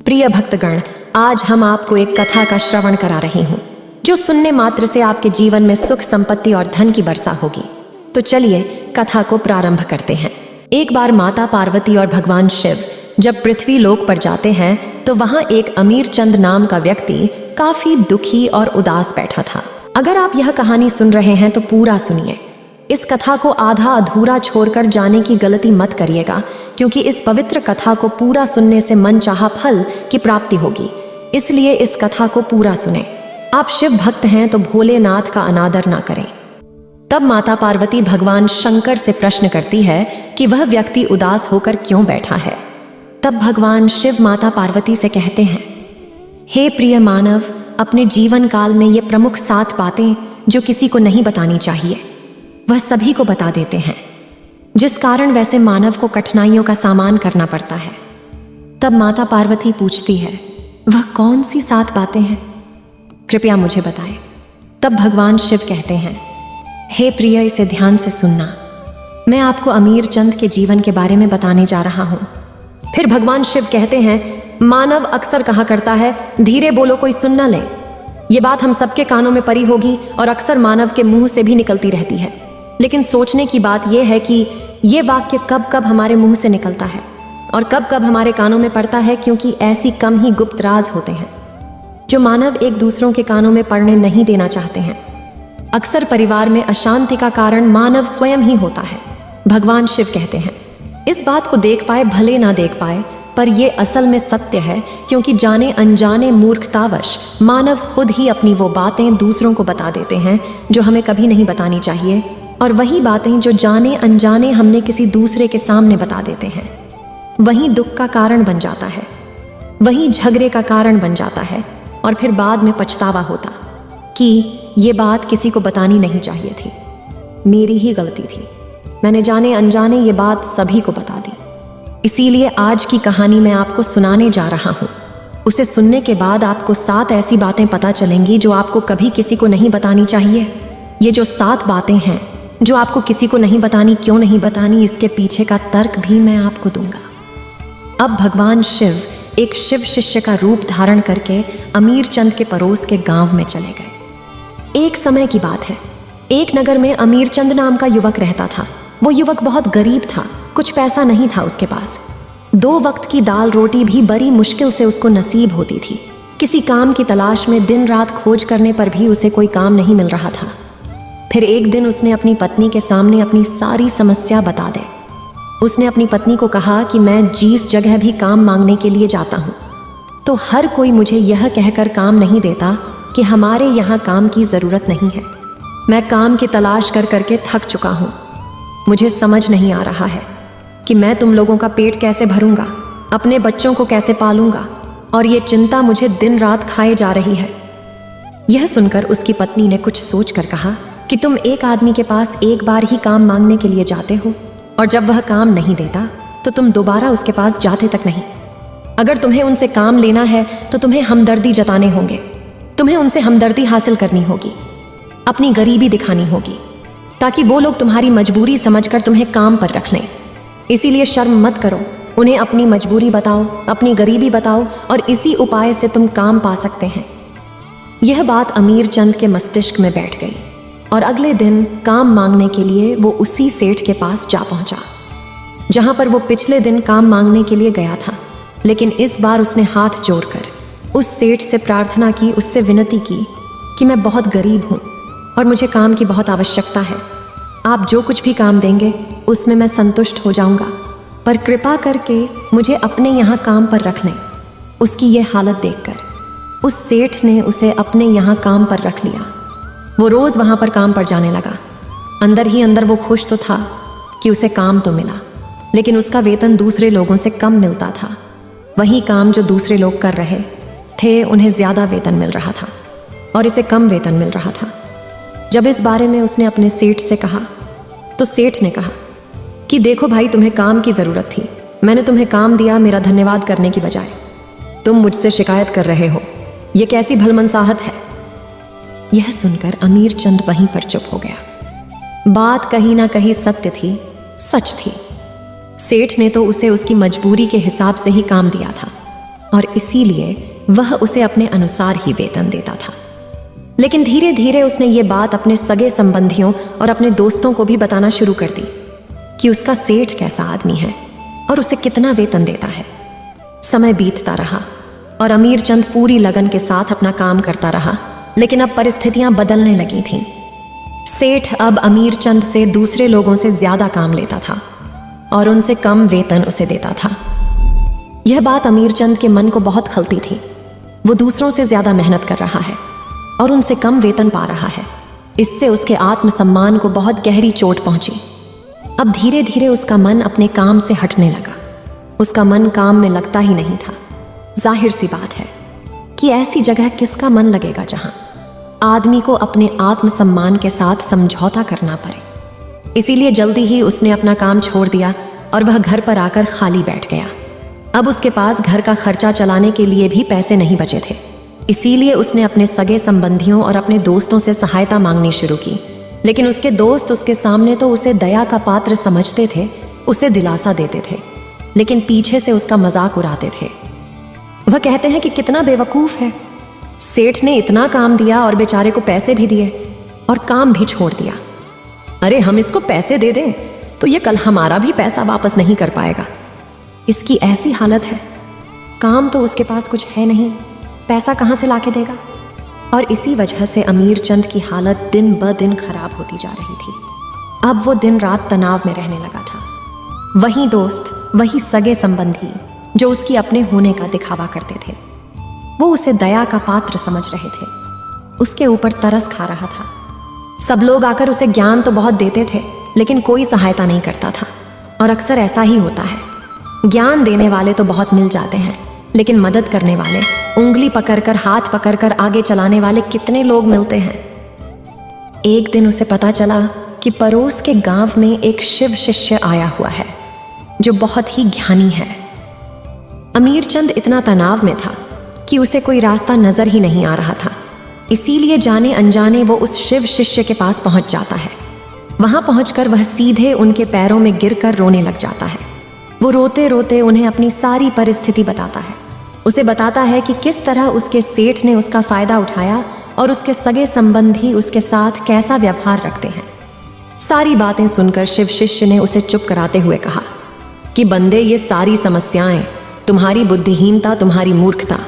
प्रिय भक्तगण, आज हम आपको एक कथा का श्रवण करा रहे हूँ जो सुनने मात्र से आपके जीवन में सुख, संपत्ति और धन की वर्षा होगी। तो चलिए कथा को प्रारंभ करते हैं। एक बार माता पार्वती और भगवान शिव जब पृथ्वी लोक पर जाते हैं तो वहां एक अमीर चंद नाम का व्यक्ति काफी दुखी और उदास बैठा था। अगर आप यह कहानी सुन रहे हैं तो पूरा सुनिए। इस कथा को आधा अधूरा छोड़कर जाने की गलती मत करिएगा, क्योंकि इस पवित्र कथा को पूरा सुनने से मनचाहा फल की प्राप्ति होगी। इसलिए इस कथा को पूरा सुने। आप शिव भक्त हैं तो भोलेनाथ का अनादर ना करें। तब माता पार्वती भगवान शंकर से प्रश्न करती है कि वह व्यक्ति उदास होकर क्यों बैठा है। तब भगवान शिव माता पार्वती से कहते हैं, हे प्रिय मानव, अपने जीवन काल में ये प्रमुख 7 बातें जो किसी को नहीं बतानी चाहिए वह सभी को बता देते हैं, जिस कारण वैसे मानव को कठिनाइयों का सामना करना पड़ता है। तब माता पार्वती पूछती है, वह कौन सी 7 बातें हैं? कृपया मुझे बताएं। तब भगवान शिव कहते हैं, हे प्रिय, इसे ध्यान से सुनना। मैं आपको अमीर चंद के जीवन के बारे में बताने जा रहा हूं। फिर भगवान शिव कहते हैं, मानव अक्सर कहा करता है, धीरे बोलो कोई सुन ना ले। ये बात हम सबके कानों में पड़ी होगी और अक्सर मानव के मुंह से भी निकलती रहती है। लेकिन सोचने की बात यह है कि ये वाक्य कब कब हमारे मुंह से निकलता है और कब कब हमारे कानों में पड़ता है, क्योंकि ऐसी कम ही गुप्त राज होते हैं जो मानव एक दूसरों के कानों में पड़ने नहीं देना चाहते हैं। अक्सर परिवार में अशांति का कारण मानव स्वयं ही होता है। भगवान शिव कहते हैं, इस बात को देख पाए भले ना देख पाए, पर यह असल में सत्य है, क्योंकि जाने अनजाने मूर्खतावश मानव खुद ही अपनी वो बातें दूसरों को बता देते हैं जो हमें कभी नहीं बतानी चाहिए, और वही बातें जो जाने अनजाने हमने किसी दूसरे के सामने बता देते हैं वही दुख का कारण बन जाता है, वही झगड़े का कारण बन जाता है, और फिर बाद में पछतावा होता कि ये बात किसी को बतानी नहीं चाहिए थी, मेरी ही गलती थी, मैंने जाने अनजाने ये बात सभी को बता दी। इसीलिए आज की कहानी मैं आपको सुनाने जा रहा हूँ। उसे सुनने के बाद आपको 7 ऐसी बातें पता चलेंगी जो आपको कभी किसी को नहीं बतानी चाहिए। ये जो 7 बातें हैं जो आपको किसी को नहीं बतानी, क्यों नहीं बतानी, इसके पीछे का तर्क भी मैं आपको दूंगा। अब भगवान शिव एक शिव शिष्य का रूप धारण करके अमीर चंद के पड़ोस के गांव में चले गए। एक समय की बात है, एक नगर में अमीर चंद नाम का युवक रहता था। वो युवक बहुत गरीब था, कुछ पैसा नहीं था उसके पास। 2 वक्त की दाल रोटी भी बड़ी मुश्किल से उसको नसीब होती थी। किसी काम की तलाश में दिन रात खोज करने पर भी उसे कोई काम नहीं मिल रहा था। फिर एक दिन उसने अपनी पत्नी के सामने अपनी सारी समस्या बता दी। उसने अपनी पत्नी को कहा कि मैं जिस जगह भी काम मांगने के लिए जाता हूँ तो हर कोई मुझे यह कहकर काम नहीं देता कि हमारे यहाँ काम की ज़रूरत नहीं है। मैं काम की तलाश कर करके थक चुका हूँ। मुझे समझ नहीं आ रहा है कि मैं तुम लोगों का पेट कैसे भरूंगा, अपने बच्चों को कैसे पालूंगा, और ये चिंता मुझे दिन रात खाए जा रही है। यह सुनकर उसकी पत्नी ने कुछ सोच कर कहा कि तुम एक आदमी के पास एक बार ही काम मांगने के लिए जाते हो, और जब वह काम नहीं देता तो तुम दोबारा उसके पास जाते तक नहीं। अगर तुम्हें उनसे काम लेना है तो तुम्हें हमदर्दी जताने होंगे, तुम्हें उनसे हमदर्दी हासिल करनी होगी, अपनी गरीबी दिखानी होगी, ताकि वो लोग तुम्हारी मजबूरी समझकर तुम्हें काम पर रख लें। इसीलिए शर्म मत करो, उन्हें अपनी मजबूरी बताओ, अपनी गरीबी बताओ, और इसी उपाय से तुम काम पा सकते हैं। यह बात अमीर चंद के मस्तिष्क में बैठ गई, और अगले दिन काम मांगने के लिए वो उसी सेठ के पास जा पहुंचा जहां पर वो पिछले दिन काम मांगने के लिए गया था। लेकिन इस बार उसने हाथ जोड़कर उस सेठ से प्रार्थना की, उससे विनती की कि मैं बहुत गरीब हूं और मुझे काम की बहुत आवश्यकता है। आप जो कुछ भी काम देंगे उसमें मैं संतुष्ट हो जाऊंगा, पर कृपा करके मुझे अपने यहाँ काम पर रख लें। उसकी ये हालत देखकर उस सेठ ने उसे अपने यहाँ काम पर रख लिया। वो रोज़ वहाँ पर काम पर जाने लगा। अंदर ही अंदर वो खुश तो था कि उसे काम तो मिला, लेकिन उसका वेतन दूसरे लोगों से कम मिलता था। वही काम जो दूसरे लोग कर रहे थे उन्हें ज़्यादा वेतन मिल रहा था और इसे कम वेतन मिल रहा था। जब इस बारे में उसने अपने सेठ से कहा तो सेठ ने कहा कि देखो भाई, तुम्हें काम की ज़रूरत थी, मैंने तुम्हें काम दिया मेरा धन्यवाद करने की बजाय। तुम मुझसे शिकायत कर रहे हो, ये कैसी भलमनसाहत है। यह सुनकर अमीर चंद वहीं पर चुप हो गया। बात कहीं ना कहीं सत्य थी, सच थी। सेठ ने तो उसे उसकी मजबूरी के हिसाब से ही काम दिया था, और इसीलिए वह उसे अपने अनुसार ही वेतन देता था। लेकिन धीरे धीरे उसने ये बात अपने सगे संबंधियों और अपने दोस्तों को भी बताना शुरू कर दी कि उसका सेठ कैसा आदमी है और उसे कितना वेतन देता है। समय बीतता रहा और अमीर चंद पूरी लगन के साथ अपना काम करता रहा, लेकिन अब परिस्थितियां बदलने लगी थीं। सेठ अब अमीर चंद से दूसरे लोगों से ज्यादा काम लेता था और उनसे कम वेतन उसे देता था। यह बात अमीर चंद के मन को बहुत खलती थी। वो दूसरों से ज्यादा मेहनत कर रहा है और उनसे कम वेतन पा रहा है। इससे उसके आत्मसम्मान को बहुत गहरी चोट पहुंची। अब धीरे धीरे उसका मन अपने काम से हटने लगा। उसका मन काम में लगता ही नहीं था। जाहिर सी बात है कि ऐसी जगह किसका मन लगेगा जहां आदमी को अपने आत्मसम्मान के साथ समझौता करना पड़े। इसीलिए जल्दी ही उसने अपना काम छोड़ दिया और वह घर पर आकर खाली बैठ गया। अब उसके पास घर का खर्चा चलाने के लिए भी पैसे नहीं बचे थे। इसीलिए उसने अपने सगे संबंधियों और अपने दोस्तों से सहायता मांगनी शुरू की। लेकिन उसके दोस्त उसके सामने तो उसे दया का पात्र समझते थे, उसे दिलासा देते थे, लेकिन पीछे से उसका मजाक उड़ाते थे। वह कहते हैं कि कितना बेवकूफ है, सेठ ने इतना काम दिया और बेचारे को पैसे भी दिए और काम भी छोड़ दिया। अरे हम इसको पैसे दे दें तो ये कल हमारा भी पैसा वापस नहीं कर पाएगा। इसकी ऐसी हालत है, काम तो उसके पास कुछ है नहीं, पैसा कहाँ से लाके देगा। और इसी वजह से अमीर चंद की हालत दिन ब दिन खराब होती जा रही थी। अब वो दिन रात तनाव में रहने लगा था। वही दोस्त, वही सगे संबंधी जो उसकी अपने होने का दिखावा करते थे, वो उसे दया का पात्र समझ रहे थे, उसके ऊपर तरस खा रहा था। सब लोग आकर उसे ज्ञान तो बहुत देते थे, लेकिन कोई सहायता नहीं करता था। और अक्सर ऐसा ही होता है, ज्ञान देने वाले तो बहुत मिल जाते हैं, लेकिन मदद करने वाले, उंगली पकड़कर हाथ पकड़कर आगे चलाने वाले कितने लोग मिलते हैं। एक दिन उसे पता चला कि पड़ोस के गांव में एक शिव शिष्य आया हुआ है जो बहुत ही ज्ञानी है। अमीर चंद इतना तनाव में था कि उसे कोई रास्ता नजर ही नहीं आ रहा था। इसीलिए जाने अनजाने वो उस शिव शिष्य के पास पहुंच जाता है। वहां पहुंचकर वह सीधे उनके पैरों में गिरकर रोने लग जाता है। वो रोते रोते उन्हें अपनी सारी परिस्थिति बताता है। उसे बताता है कि किस तरह उसके सेठ ने उसका फायदा उठाया और उसके सगे संबंधी उसके साथ कैसा व्यवहार रखते हैं। सारी बातें सुनकर शिव शिष्य ने उसे चुप कराते हुए कहा कि बंदे, ये सारी समस्याएं तुम्हारी बुद्धिहीनता, तुम्हारी मूर्खता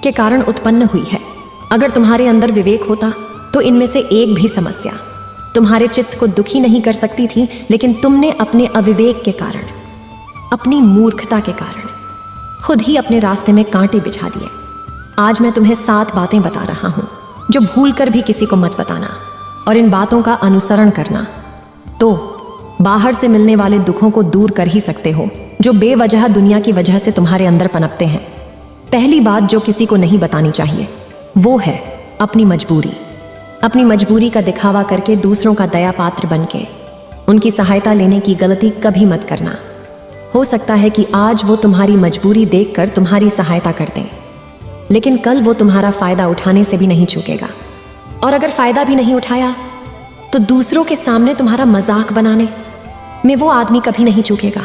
के कारण उत्पन्न हुई है। अगर तुम्हारे अंदर विवेक होता तो इनमें से एक भी समस्या तुम्हारे चित्त को दुखी नहीं कर सकती थी, लेकिन तुमने अपने अविवेक के कारण, अपनी मूर्खता के कारण खुद ही अपने रास्ते में कांटे बिछा दिए। आज मैं तुम्हें 7 बातें बता रहा हूं जो भूल कर भी किसी को मत बताना और इन बातों का अनुसरण करना तो बाहर से मिलने वाले दुखों को दूर कर ही सकते हो जो बेवजह दुनिया की वजह से तुम्हारे अंदर पनपते हैं। पहली बात जो किसी को नहीं बतानी चाहिए वो है अपनी मजबूरी। अपनी मजबूरी का दिखावा करके दूसरों का दया पात्र बन के उनकी सहायता लेने की गलती कभी मत करना। हो सकता है कि आज वो तुम्हारी मजबूरी देखकर तुम्हारी सहायता कर दें, लेकिन कल वो तुम्हारा फायदा उठाने से भी नहीं चूकेगा। और अगर फायदा भी नहीं उठाया तो दूसरों के सामने तुम्हारा मजाक बनाने में वो आदमी कभी नहीं चूकेगा।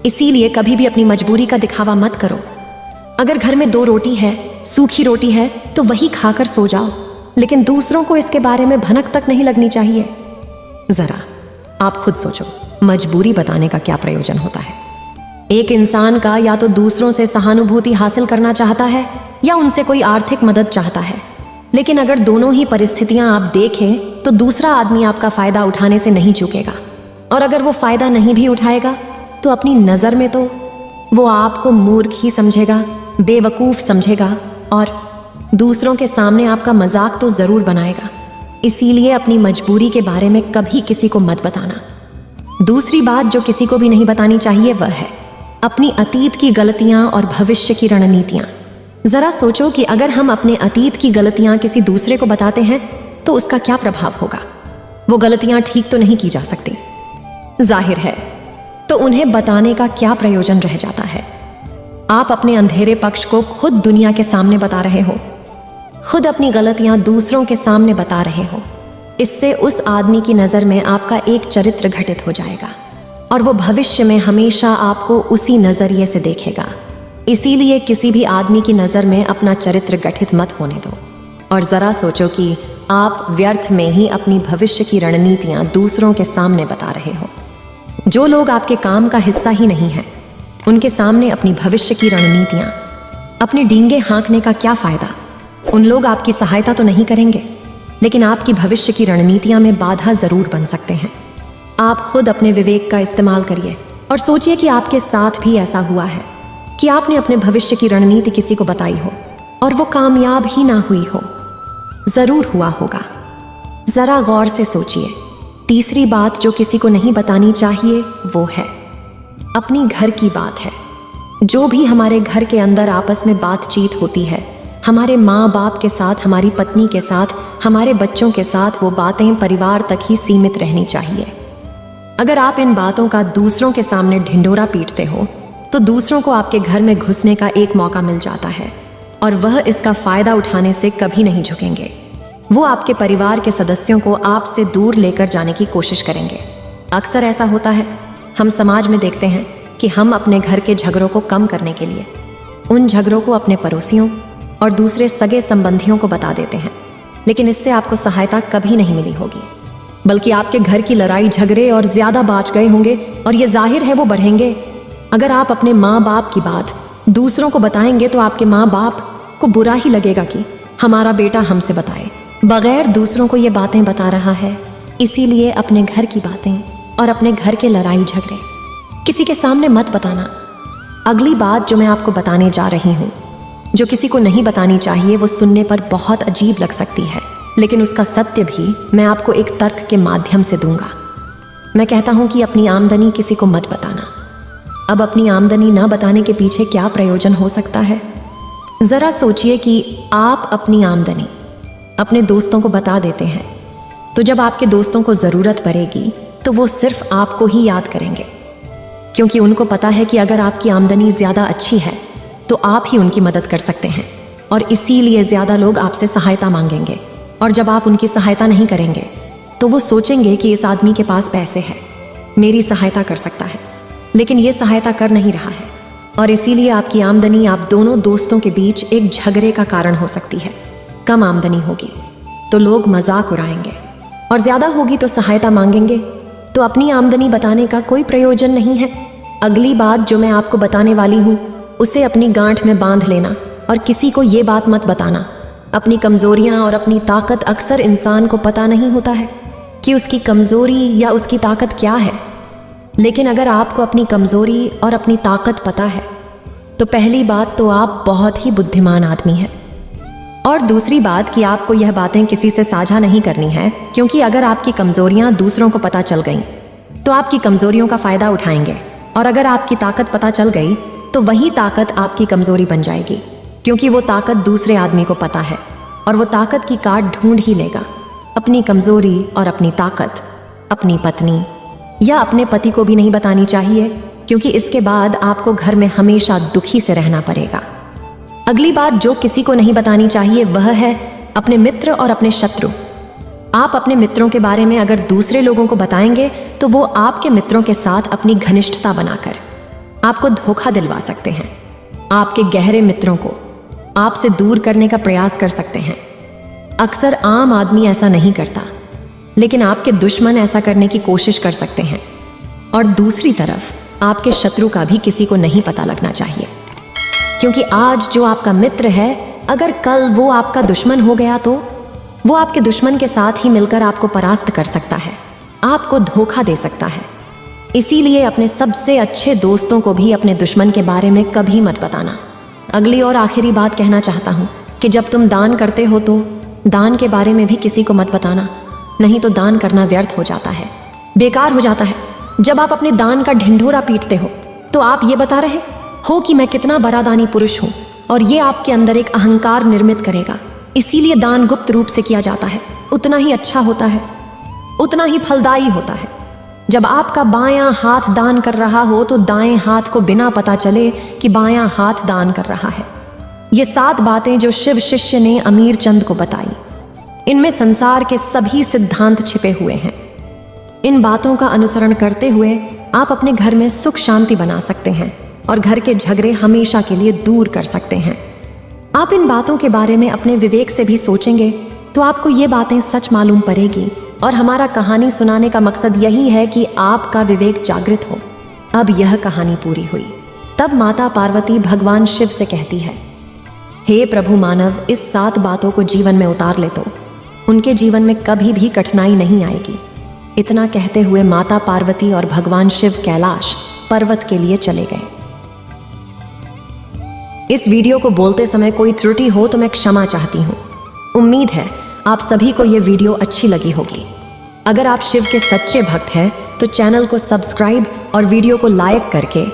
इसीलिए कभी भी अपनी मजबूरी का दिखावा मत करो। अगर घर में 2 रोटी है, सूखी रोटी है, तो वही खाकर सो जाओ, लेकिन दूसरों को इसके बारे में भनक तक नहीं लगनी चाहिए। जरा आप खुद सोचो, मजबूरी बताने का क्या प्रयोजन होता है। एक इंसान का या तो दूसरों से सहानुभूति हासिल करना चाहता है या उनसे कोई आर्थिक मदद चाहता है, लेकिन अगर दोनों ही परिस्थितियां आप देखें तो दूसरा आदमी आपका फायदा उठाने से नहीं चूकेगा। और अगर वो फायदा नहीं भी उठाएगा तो अपनी नजर में तो वो आपको मूर्ख ही समझेगा, बेवकूफ समझेगा और दूसरों के सामने आपका मजाक तो जरूर बनाएगा। इसीलिए अपनी मजबूरी के बारे में कभी किसी को मत बताना। दूसरी बात जो किसी को भी नहीं बतानी चाहिए वह है अपनी अतीत की गलतियां और भविष्य की रणनीतियां। जरा सोचो कि अगर हम अपने अतीत की गलतियां किसी दूसरे को बताते हैं तो उसका क्या प्रभाव होगा। वो गलतियां ठीक तो नहीं की जा सकती, जाहिर है, तो उन्हें बताने का क्या प्रयोजन रह जाता है। आप अपने अंधेरे पक्ष को खुद दुनिया के सामने बता रहे हो, खुद अपनी गलतियां दूसरों के सामने बता रहे हो। इससे उस आदमी की नजर में आपका एक चरित्र घटित हो जाएगा और वो भविष्य में हमेशा आपको उसी नजरिए से देखेगा। इसीलिए किसी भी आदमी की नज़र में अपना चरित्र गठित मत होने दो और ज़रा सोचो कि आप व्यर्थ में ही अपनी भविष्य की रणनीतियाँ दूसरों के सामने बता रहे हो। जो लोग आपके काम का हिस्सा ही नहीं हैं, उनके सामने अपनी भविष्य की रणनीतियाँ, अपने डींगे हाँकने का क्या फ़ायदा। उन लोग आपकी सहायता तो नहीं करेंगे, लेकिन आपकी भविष्य की रणनीतियाँ में बाधा ज़रूर बन सकते हैं। आप खुद अपने विवेक का इस्तेमाल करिए और सोचिए कि आपके साथ भी ऐसा हुआ है कि आपने अपने भविष्य की रणनीति किसी को बताई हो और वो कामयाब ही ना हुई हो। ज़रूर हुआ होगा। ज़रा गौर से सोचिए। तीसरी बात जो किसी को नहीं बतानी चाहिए वो है अपनी घर की बात है। जो भी हमारे घर के अंदर आपस में बातचीत होती है, हमारे माँ बाप के साथ, हमारी पत्नी के साथ, हमारे बच्चों के साथ, वो बातें परिवार तक ही सीमित रहनी चाहिए। अगर आप इन बातों का दूसरों के सामने ढिंढोरा पीटते हो तो दूसरों को आपके घर में घुसने का एक मौका मिल जाता है और वह इसका फ़ायदा उठाने से कभी नहीं झुकेंगे। वो आपके परिवार के सदस्यों को आपसे दूर लेकर जाने की कोशिश करेंगे। अक्सर ऐसा होता है, हम समाज में देखते हैं कि हम अपने घर के झगड़ों को कम करने के लिए उन झगड़ों को अपने पड़ोसियों और दूसरे सगे संबंधियों को बता देते हैं, लेकिन इससे आपको सहायता कभी नहीं मिली होगी, बल्कि आपके घर की लड़ाई झगड़े और ज़्यादा बाँच गए होंगे और ये जाहिर है वो बढ़ेंगे। अगर आप अपने माँ बाप की बात दूसरों को बताएंगे तो आपके माँ बाप को बुरा ही लगेगा कि हमारा बेटा हमसे बताए बगैर दूसरों को ये बातें बता रहा है। इसीलिए अपने घर की बातें और अपने घर के लड़ाई झगड़े किसी के सामने मत बताना। अगली बात जो मैं आपको बताने जा रही हूँ, जो किसी को नहीं बतानी चाहिए, वो सुनने पर बहुत अजीब लग सकती है, लेकिन उसका सत्य भी मैं आपको एक तर्क के माध्यम से दूंगा। मैं कहता हूँ कि अपनी आमदनी किसी को मत बताना। अब अपनी आमदनी न बताने के पीछे क्या प्रयोजन हो सकता है? ज़रा सोचिए कि आप अपनी आमदनी अपने दोस्तों को बता देते हैं, तो जब आपके दोस्तों को ज़रूरत पड़ेगी तो वो सिर्फ आपको ही याद करेंगे, क्योंकि उनको पता है कि अगर आपकी आमदनी ज़्यादा अच्छी है तो आप ही उनकी मदद कर सकते हैं, और इसीलिए ज़्यादा लोग आपसे सहायता मांगेंगे। और जब आप उनकी सहायता नहीं करेंगे तो वो सोचेंगे कि इस आदमी के पास पैसे हैं, मेरी सहायता कर सकता है, लेकिन ये सहायता कर नहीं रहा है, और इसीलिए आपकी आमदनी आप दोनों दोस्तों के बीच एक झगड़े का कारण हो सकती है। कम आमदनी होगी तो लोग मजाक उड़ाएंगे, और ज़्यादा होगी तो सहायता मांगेंगे। तो अपनी आमदनी बताने का कोई प्रयोजन नहीं है। अगली बात जो मैं आपको बताने वाली हूँ उसे अपनी गांठ में बांध लेना और किसी को ये बात मत बताना। अपनी कमज़ोरियाँ और अपनी ताकत, अक्सर इंसान को पता नहीं होता है कि उसकी कमज़ोरी या उसकी ताकत क्या है, लेकिन अगर आपको अपनी कमज़ोरी और अपनी ताकत पता है तो पहली बात तो आप बहुत ही बुद्धिमान आदमी हैं, और दूसरी बात कि आपको यह बातें किसी से साझा नहीं करनी है, क्योंकि अगर आपकी कमज़ोरियाँ दूसरों को पता चल गईं तो आपकी कमज़ोरियों का फ़ायदा उठाएंगे, और अगर आपकी ताकत पता चल गई तो वही ताकत आपकी कमज़ोरी बन जाएगी, क्योंकि वो ताकत दूसरे आदमी को पता है और वो ताकत की काट ढूंढ ही लेगा। अपनी कमज़ोरी और अपनी ताकत अपनी पत्नी या अपने पति को भी नहीं बतानी चाहिए, क्योंकि इसके बाद आपको घर में हमेशा दुखी से रहना पड़ेगा। अगली बात जो किसी को नहीं बतानी चाहिए वह है अपने मित्र और अपने शत्रु। आप अपने मित्रों के बारे में अगर दूसरे लोगों को बताएंगे तो वो आपके मित्रों के साथ अपनी घनिष्ठता बनाकर आपको धोखा दिलवा सकते हैं। आपके गहरे मित्रों को आपसे दूर करने का प्रयास कर सकते हैं। अक्सर आम आदमी ऐसा नहीं करता, लेकिन आपके दुश्मन ऐसा करने की कोशिश कर सकते हैं। और दूसरी तरफ आपके शत्रु का भी किसी को नहीं पता लगना चाहिए, क्योंकि आज जो आपका मित्र है, अगर कल वो आपका दुश्मन हो गया तो वो आपके दुश्मन के साथ ही मिलकर आपको परास्त कर सकता है, आपको धोखा दे सकता है। इसीलिए अपने सबसे अच्छे दोस्तों को भी अपने दुश्मन के बारे में कभी मत बताना। अगली और आखिरी बात कहना चाहता हूँ कि जब तुम दान करते हो तो दान के बारे में भी किसी को मत बताना, नहीं तो दान करना व्यर्थ हो जाता है, बेकार हो जाता है। जब आप अपने दान का ढिंढोरा पीटते हो तो आप ये बता रहे हो कि मैं कितना बड़ा दानी पुरुष हूँ, और ये आपके अंदर एक अहंकार निर्मित करेगा। इसीलिए दान गुप्त रूप से किया जाता है, उतना ही अच्छा होता है, उतना ही फलदायी होता है। जब आपका बायां हाथ दान कर रहा हो तो दाएं हाथ को बिना पता चले कि बायां हाथ दान कर रहा है। ये 7 बातें जो शिव शिष्य ने अमीर चंद को बताई, इनमें संसार के सभी सिद्धांत छिपे हुए हैं। इन बातों का अनुसरण करते हुए आप अपने घर में सुख शांति बना सकते हैं और घर के झगड़े हमेशा के लिए दूर कर सकते हैं। आप इन बातों के बारे में अपने विवेक से भी सोचेंगे तो आपको ये बातें सच मालूम पड़ेगी। और हमारा कहानी सुनाने का मकसद यही है कि आपका विवेक जागृत हो। अब यह कहानी पूरी हुई। तब माता पार्वती भगवान शिव से कहती है, हे प्रभु मानव, इस 7 बातों को जीवन में उतार ले तो उनके जीवन में कभी भी कठिनाई नहीं आएगी। इतना कहते हुए माता पार्वती और भगवान शिव कैलाश पर्वत के लिए चले गए। इस वीडियो को बोलते समय कोई त्रुटि हो तो मैं क्षमा चाहती हूँ। उम्मीद है आप सभी को यह वीडियो अच्छी लगी होगी। अगर आप शिव के सच्चे भक्त हैं तो चैनल को सब्सक्राइब और वीडियो को लाइक करके